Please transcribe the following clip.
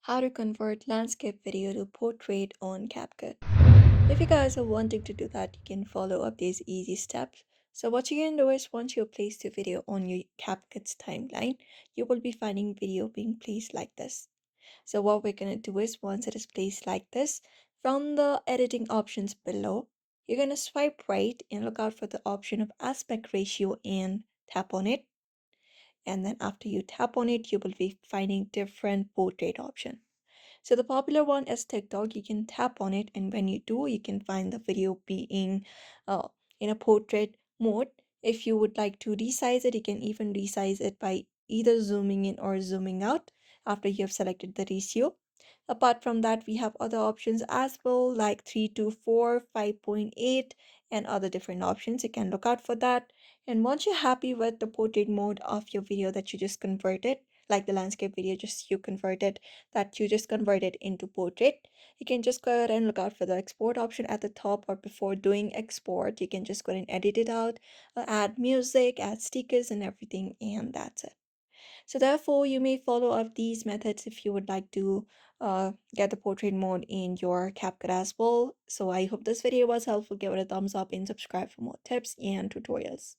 how to convert landscape video to portrait on CapCut. If you guys are wanting to do that, you can follow up these easy steps. So what you can do is once you place the video on your CapCut's timeline, you will be finding video being placed like this. So what we're going to do is once it is placed like this, from the editing options below, you're going to swipe right and look out for the option of aspect ratio and tap on it. And then after you tap on it, you will be finding different portrait options. So the popular one is TikTok. You can tap on it, and when you do, you can find the video being uh, in a portrait mode. If you would like to resize it, you can even resize it by either zooming in or zooming out after you have selected the ratio. Apart from that, we have other options as well, like 3 to 4, 5.8, and other different options. You can look out for that. And once you're happy with the portrait mode of your video that you just converted, like the landscape video just you converted, that you just converted into portrait, you can just go ahead and look out for the export option at the top, or before doing export, you can just go ahead and edit it out, add music, add stickers and everything, and that's it. So therefore, you may follow up these methods if you would like to get the portrait mode in your CapCut as well. So I hope this video was helpful. Give it a thumbs up and subscribe for more tips and tutorials.